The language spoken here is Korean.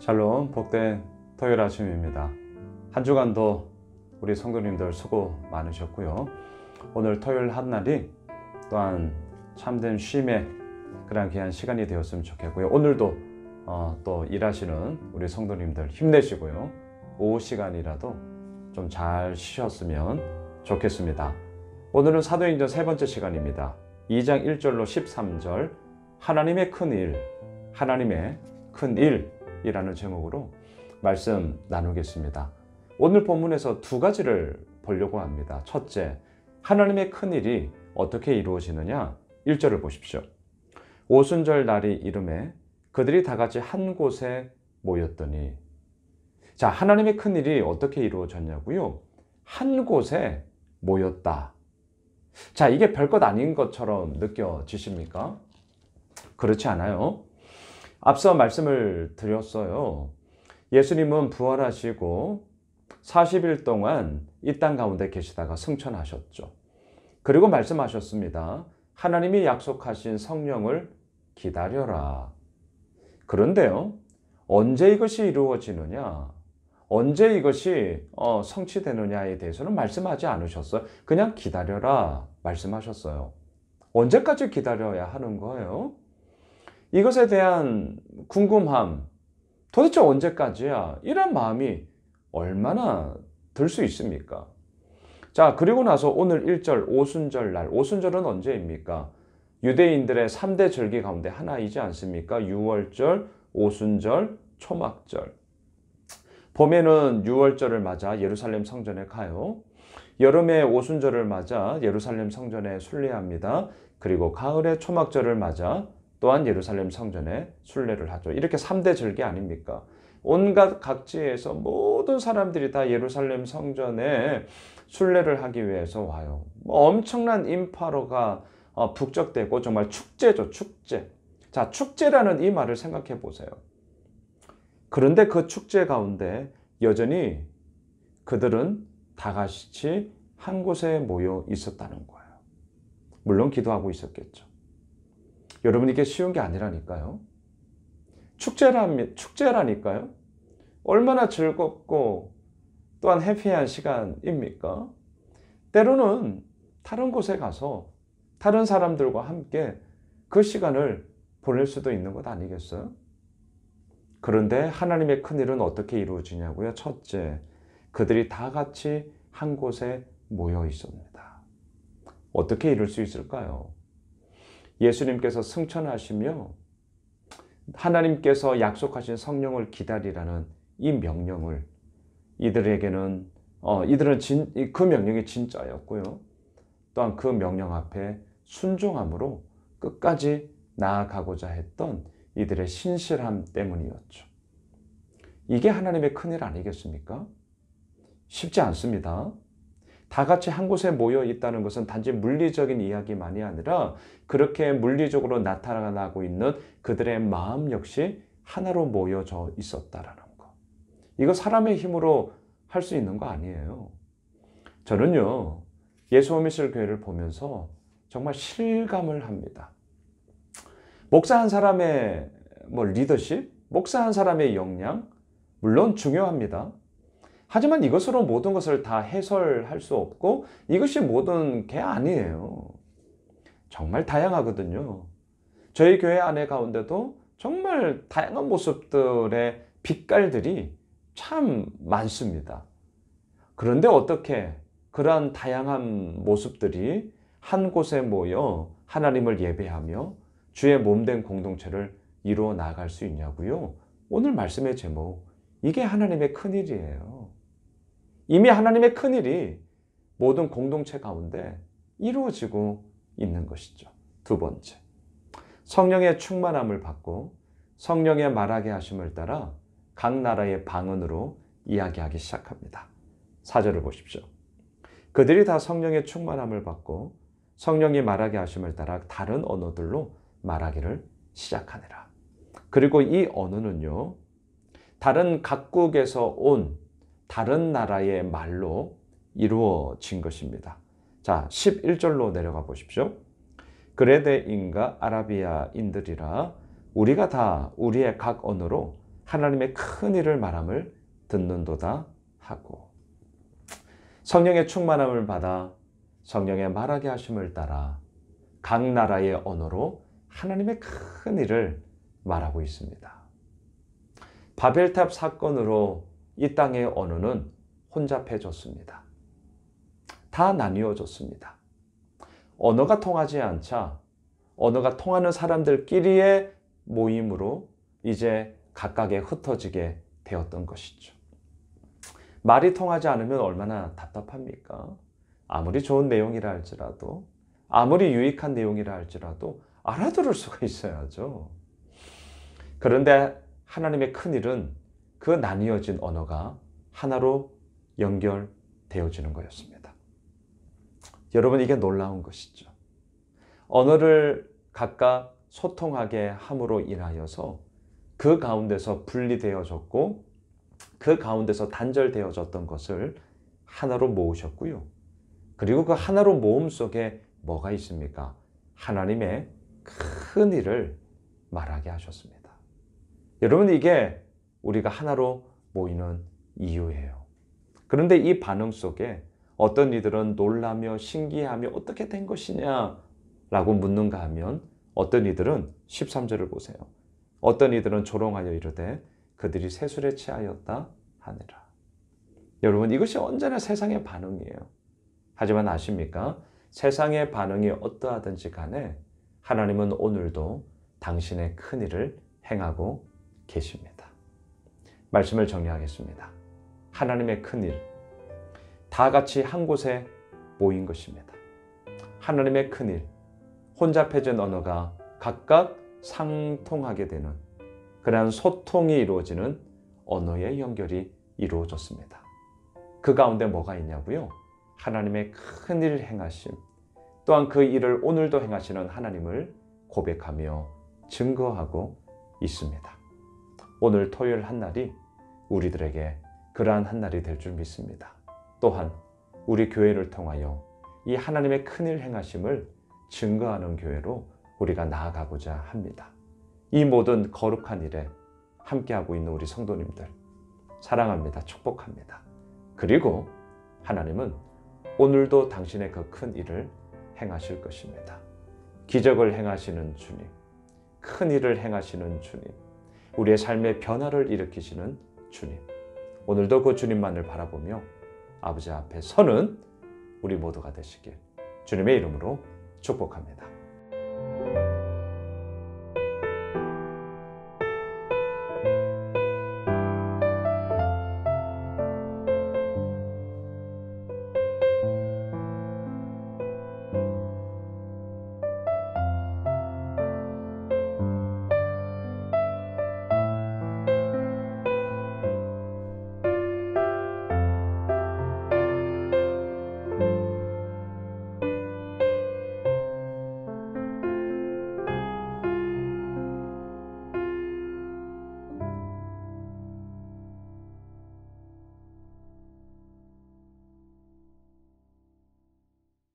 샬롬, 복된 토요일 아침입니다. 한 주간도 우리 성도님들 수고 많으셨고요. 오늘 토요일 한날이 또한 참된 쉼의 그런 귀한 시간이 되었으면 좋겠고요. 오늘도 또 일하시는 우리 성도님들 힘내시고요. 오후 시간이라도 좀 잘 쉬셨으면 좋겠습니다. 오늘은 사도행전 세 번째 시간입니다. 2장 1절로 13절 하나님의 큰일, 하나님의 큰일이라는 제목으로 말씀 나누겠습니다. 오늘 본문에서 두 가지를 보려고 합니다. 첫째, 하나님의 큰일이 어떻게 이루어지느냐? 1절을 보십시오. 오순절 날이 이름에 그들이 다 같이 한 곳에 모였더니, 자, 하나님의 큰일이 어떻게 이루어졌냐고요? 한 곳에 모였다. 자, 이게 별것 아닌 것처럼 느껴지십니까? 그렇지 않아요. 앞서 말씀을 드렸어요. 예수님은 부활하시고 40일 동안 이 땅 가운데 계시다가 승천하셨죠. 그리고 말씀하셨습니다. 하나님이 약속하신 성령을 기다려라. 그런데요, 언제 이것이 이루어지느냐, 언제 이것이 성취되느냐에 대해서는 말씀하지 않으셨어요. 그냥 기다려라 말씀하셨어요. 언제까지 기다려야 하는 거예요? 이것에 대한 궁금함, 도대체 언제까지야? 이런 마음이 얼마나 들 수 있습니까? 자, 그리고 나서 오늘 1절 오순절 날, 오순절은 언제입니까? 유대인들의 3대 절기 가운데 하나이지 않습니까? 유월절, 오순절, 초막절. 봄에는 유월절을 맞아 예루살렘 성전에 가요. 여름에 오순절을 맞아 예루살렘 성전에 순례합니다. 그리고 가을에 초막절을 맞아 또한 예루살렘 성전에 순례를 하죠. 이렇게 3대 절기 아닙니까? 온갖 각지에서 모든 사람들이 다 예루살렘 성전에 순례를 하기 위해서 와요. 엄청난 인파로가 북적대고 정말 축제죠, 축제. 자, 축제라는 이 말을 생각해 보세요. 그런데 그 축제 가운데 여전히 그들은 다 같이 한 곳에 모여 있었다는 거예요. 물론 기도하고 있었겠죠. 여러분, 이게 쉬운 게 아니라니까요. 축제라니까요. 얼마나 즐겁고 또한 해피한 시간입니까? 때로는 다른 곳에 가서 다른 사람들과 함께 그 시간을 보낼 수도 있는 것 아니겠어요? 그런데 하나님의 큰일은 어떻게 이루어지냐고요? 첫째, 그들이 다 같이 한 곳에 모여 있습니다. 어떻게 이룰 수 있을까요? 예수님께서 승천하시며 하나님께서 약속하신 성령을 기다리라는 이 명령을 이들은 그 명령이 진짜였고요. 또한 그 명령 앞에 순종함으로 끝까지 나아가고자 했던 이들의 신실함 때문이었죠. 이게 하나님의 큰일 아니겠습니까? 쉽지 않습니다. 다 같이 한 곳에 모여 있다는 것은 단지 물리적인 이야기만이 아니라 그렇게 물리적으로 나타나고 있는 그들의 마음 역시 하나로 모여져 있었다라는 거. 이거 사람의 힘으로 할 수 있는 거 아니에요. 저는요, 예수오미실 교회를 보면서 정말 실감을 합니다. 목사 한 사람의 리더십, 목사 한 사람의 역량, 물론 중요합니다. 하지만 이것으로 모든 것을 다 해설할 수 없고 이것이 모든 게 아니에요. 정말 다양하거든요. 저희 교회 안에 가운데도 정말 다양한 모습들의 빛깔들이 참 많습니다. 그런데 어떻게 그러한 다양한 모습들이 한 곳에 모여 하나님을 예배하며 주의 몸된 공동체를 이루어 나갈 수 있냐고요? 오늘 말씀의 제목, 이게 하나님의 큰일이에요. 이미 하나님의 큰일이 모든 공동체 가운데 이루어지고 있는 것이죠. 두 번째, 성령의 충만함을 받고 성령의 말하게 하심을 따라 각 나라의 방언으로 이야기하기 시작합니다. 4절을 보십시오. 그들이 다 성령의 충만함을 받고 성령이 말하게 하심을 따라 다른 언어들로 말하기를 시작하니라. 그리고 이 언어는요, 다른 각국에서 온 다른 나라의 말로 이루어진 것입니다. 자, 11절로 내려가 보십시오. 그레데인과 아라비아인들이라 우리가 다 우리의 각 언어로 하나님의 큰 일을 말함을 듣는도다 하고, 성령의 충만함을 받아 성령의 말하게 하심을 따라 각 나라의 언어로 하나님의 큰 일을 말하고 있습니다. 바벨탑 사건으로 이 땅의 언어는 혼잡해졌습니다. 다 나뉘어졌습니다. 언어가 통하지 않자 언어가 통하는 사람들끼리의 모임으로 이제 각각에 흩어지게 되었던 것이죠. 말이 통하지 않으면 얼마나 답답합니까? 아무리 좋은 내용이라 할지라도, 아무리 유익한 내용이라 할지라도 알아들을 수가 있어야죠. 그런데 하나님의 큰일은 그 나뉘어진 언어가 하나로 연결되어지는 거였습니다. 여러분, 이게 놀라운 것이죠. 언어를 각각 소통하게 함으로 인하여서 그 가운데서 분리되어졌고 그 가운데서 단절되어졌던 것을 하나로 모으셨고요. 그리고 그 하나로 모음 속에 뭐가 있습니까? 하나님의 큰 일을 말하게 하셨습니다. 여러분, 이게 우리가 하나로 모이는 이유예요. 그런데 이 반응 속에 어떤 이들은 놀라며 신기하며 어떻게 된 것이냐라고 묻는가 하면, 어떤 이들은 13절을 보세요. 어떤 이들은 조롱하여 이르되 그들이 세술에 취하였다 하니라. 여러분, 이것이 언제나 세상의 반응이에요. 하지만 아십니까? 세상의 반응이 어떠하든지 간에 하나님은 오늘도 당신의 큰 일을 행하고 계십니다. 말씀을 정리하겠습니다. 하나님의 큰 일, 다 같이 한 곳에 모인 것입니다. 하나님의 큰 일, 혼잡해진 언어가 각각 상통하게 되는 그러한 소통이 이루어지는 언어의 연결이 이루어졌습니다. 그 가운데 뭐가 있냐고요? 하나님의 큰 일을 행하심, 또한 그 일을 오늘도 행하시는 하나님을 고백하며 증거하고 있습니다. 오늘 토요일 한 날이 우리들에게 그러한 한 날이 될 줄 믿습니다. 또한 우리 교회를 통하여 이 하나님의 큰일 행하심을 증거하는 교회로 우리가 나아가고자 합니다. 이 모든 거룩한 일에 함께하고 있는 우리 성도님들 사랑합니다. 축복합니다. 그리고 하나님은 오늘도 당신의 그 큰 일을 행하실 것입니다. 기적을 행하시는 주님, 큰 일을 행하시는 주님, 우리의 삶의 변화를 일으키시는 주님, 오늘도 그 주님만을 바라보며 아버지 앞에 서는 우리 모두가 되시길 주님의 이름으로 축복합니다.